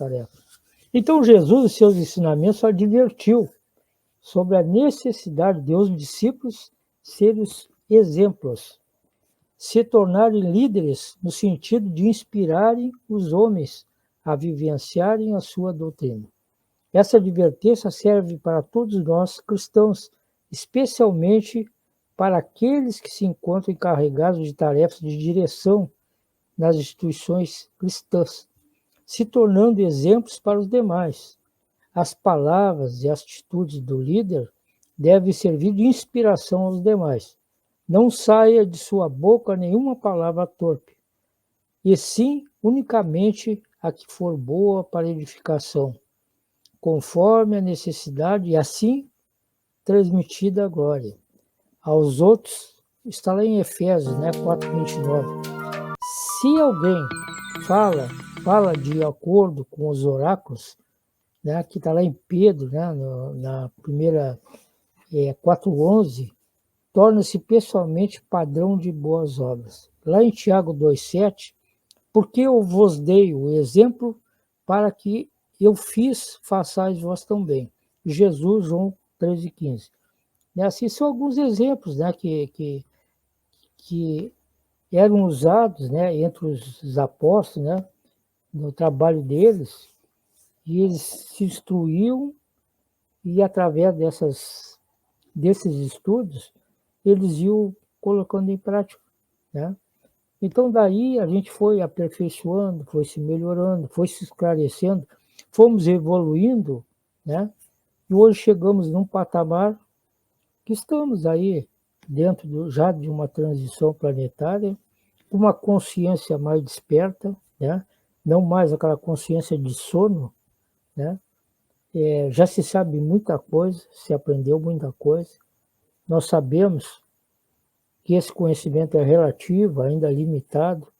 tarefa. Então, Jesus, em seus ensinamentos, advertiu sobre a necessidade de os discípulos serem exemplos, se tornarem líderes no sentido de inspirarem os homens a vivenciarem a sua doutrina. Essa advertência serve para todos nós cristãos, especialmente para aqueles que se encontram encarregados de tarefas de direção nas instituições cristãs, se tornando exemplos para os demais. As palavras e atitudes do líder devem servir de inspiração aos demais. Não saia de sua boca nenhuma palavra torpe, e sim unicamente a que for boa para edificação, conforme a necessidade, e assim transmitida a glória. Aos outros, está lá em Efésios 4:29. Se alguém fala de acordo com os oráculos, que está lá em Pedro, na primeira 4:11, torna-se pessoalmente padrão de boas obras. Lá em Tiago 2:7, porque eu vos dei o exemplo para que eu fiz, façais vós também. Jesus, João 13:15. Assim são alguns exemplos que eram usados entre os apóstolos, no trabalho deles, e eles se instruíam, e através desses estudos, eles iam colocando em prática. Então, daí a gente foi aperfeiçoando, foi se melhorando, foi se esclarecendo, fomos evoluindo, e hoje chegamos num patamar que estamos aí dentro já de uma transição planetária, com uma consciência mais desperta, não mais aquela consciência de sono. Já se sabe muita coisa, se aprendeu muita coisa. Nós sabemos que esse conhecimento é relativo, ainda limitado,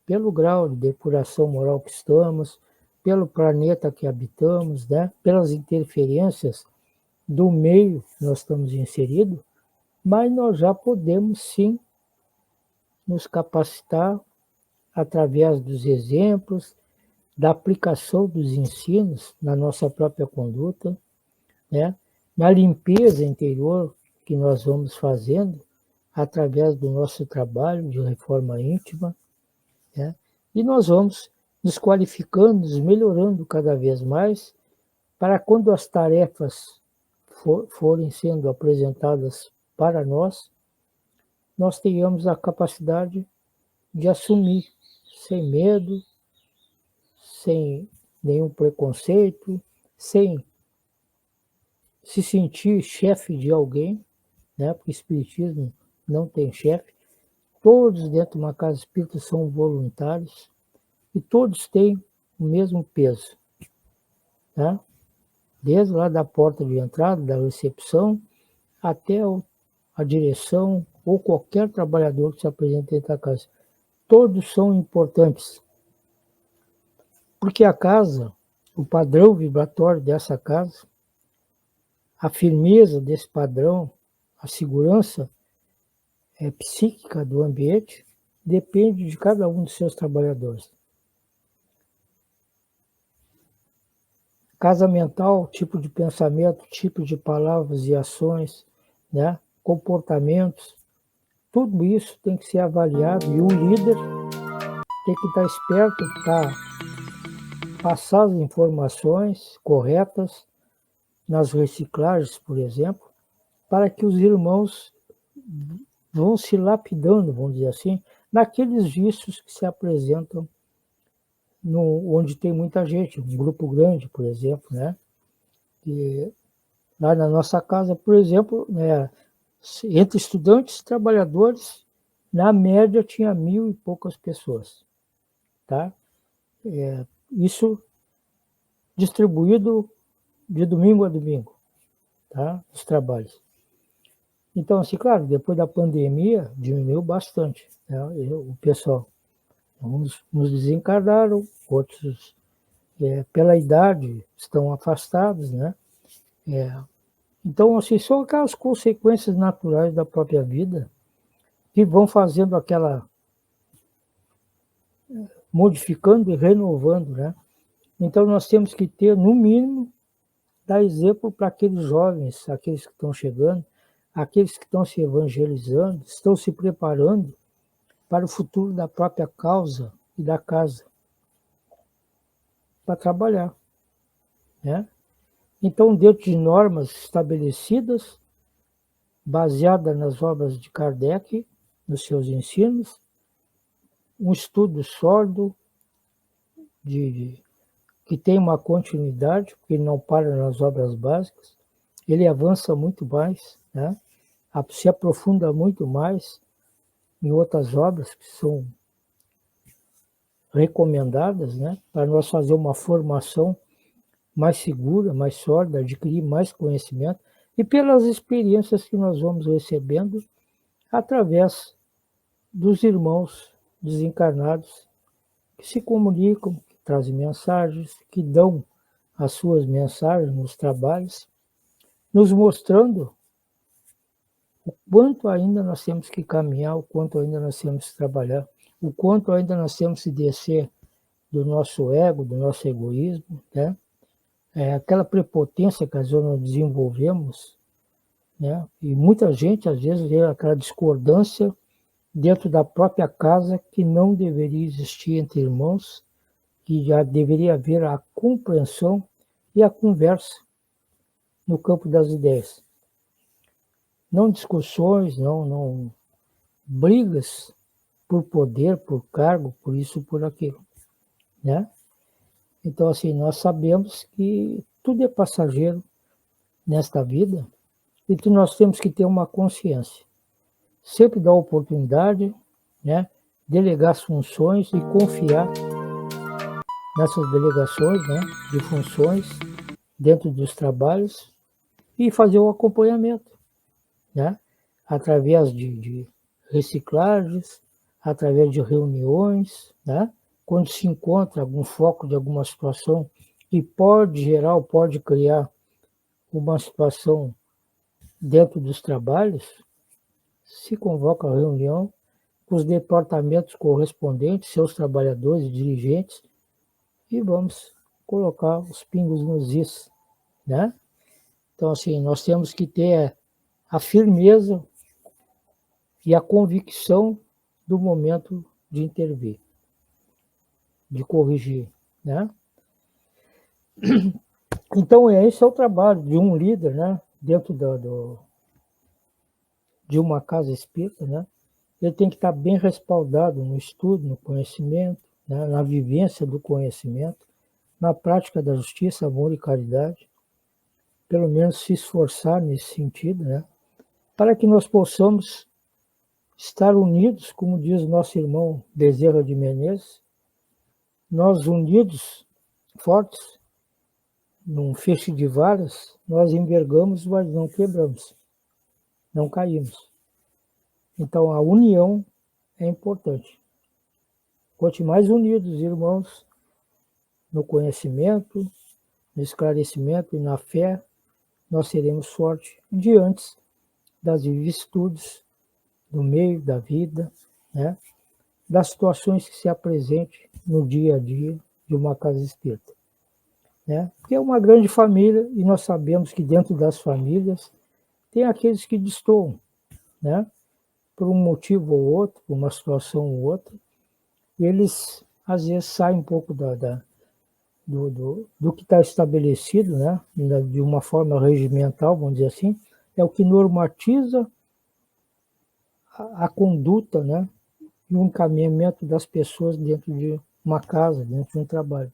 pelo grau de depuração moral que estamos, pelo planeta que habitamos, pelas interferências do meio que nós estamos inseridos, mas nós já podemos sim nos capacitar através dos exemplos, da aplicação dos ensinos na nossa própria conduta, na limpeza interior que nós vamos fazendo através do nosso trabalho de reforma íntima, e nós vamos nos qualificando, nos melhorando cada vez mais, para quando as tarefas forem sendo apresentadas para nós tenhamos a capacidade de assumir, sem medo, sem nenhum preconceito, sem se sentir chefe de alguém, porque o Espiritismo não tem chefe. Todos dentro de uma casa espírita são voluntários e todos têm o mesmo peso. Desde lá da porta de entrada, da recepção, até a direção ou qualquer trabalhador que se apresente dentro da casa. Todos são importantes. Porque a casa, o padrão vibratório dessa casa, a firmeza desse padrão, a segurança psíquica do ambiente, depende de cada um dos seus trabalhadores. Casa mental, tipo de pensamento, tipo de palavras e ações, comportamentos, tudo isso tem que ser avaliado, e o líder tem que estar esperto para passar as informações corretas nas reciclagens, por exemplo, para que os irmãos vão se lapidando, vamos dizer assim, naqueles vícios que se apresentam onde tem muita gente, um grupo grande, por exemplo, E lá na nossa casa, por exemplo, entre estudantes e trabalhadores, na média tinha 1.000 e poucas pessoas, isso distribuído de domingo a domingo, os trabalhos. Então, assim, claro, depois da pandemia, diminuiu bastante, o pessoal. Uns desencarnaram, outros, pela idade, estão afastados, Então, assim, são aquelas consequências naturais da própria vida que vão fazendo modificando e renovando, Então, nós temos que ter, no mínimo, dar exemplo para aqueles jovens, aqueles que estão chegando, aqueles que estão se evangelizando, estão se preparando para o futuro da própria causa e da casa, para trabalhar, né? Então, dentro de normas estabelecidas, baseadas nas obras de Kardec, nos seus ensinos, um estudo sólido, que tem uma continuidade, porque ele não para nas obras básicas, ele avança muito mais, né? Se aprofunda muito mais em outras obras que são recomendadas, né? Para nós fazer uma formação mais segura, mais sólida, adquirir mais conhecimento, e pelas experiências que nós vamos recebendo através dos irmãos desencarnados que se comunicam, que trazem mensagens, que dão as suas mensagens nos trabalhos, nos mostrando o quanto ainda nós temos que caminhar, o quanto ainda nós temos que trabalhar, o quanto ainda nós temos que descer do nosso ego, do nosso egoísmo, né? Aquela prepotência que às vezes nós desenvolvemos, né? E muita gente às vezes vê aquela discordância dentro da própria casa que não deveria existir entre irmãos, que já deveria haver a compreensão e a conversa no campo das ideias. Não discussões, não brigas por poder, por cargo, por isso, por aquilo, né? Então, assim, nós sabemos que tudo é passageiro nesta vida e que nós temos que ter uma consciência. Sempre dar oportunidade, né? Delegar as funções e confiar nessas delegações, né? De funções dentro dos trabalhos e fazer o acompanhamento, né? Através de reciclagens, através de reuniões, né? Quando se encontra algum foco de alguma situação que pode gerar ou pode criar uma situação dentro dos trabalhos, se convoca a reunião com os departamentos correspondentes, seus trabalhadores e dirigentes, e vamos colocar os pingos nos is, né? Então, assim, nós temos que ter a firmeza e a convicção do momento de intervir, de corrigir, né? Então, esse é o trabalho de um líder, né? Dentro de uma casa espírita, né? Ele tem que estar bem respaldado no estudo, no conhecimento, né? Na vivência do conhecimento, na prática da justiça, amor e caridade, pelo menos se esforçar nesse sentido, né? Para que nós possamos estar unidos, como diz o nosso irmão Bezerra de Menezes, nós unidos, fortes, num feixe de varas, nós envergamos, mas não quebramos, não caímos. Então a união é importante. Quanto mais unidos, irmãos, no conhecimento, no esclarecimento e na fé, nós seremos fortes diante das vicissitudes do meio da vida, né? Das situações que se apresentem no dia a dia de uma casa espírita, né? Porque é uma grande família e nós sabemos que dentro das famílias tem aqueles que destoam, né? Por um motivo ou outro, por uma situação ou outra, e eles às vezes saem um pouco do que está estabelecido, né? De uma forma regimental, vamos dizer assim, é o que normatiza a conduta, né? E o encaminhamento das pessoas dentro de uma casa, dentro de um trabalho.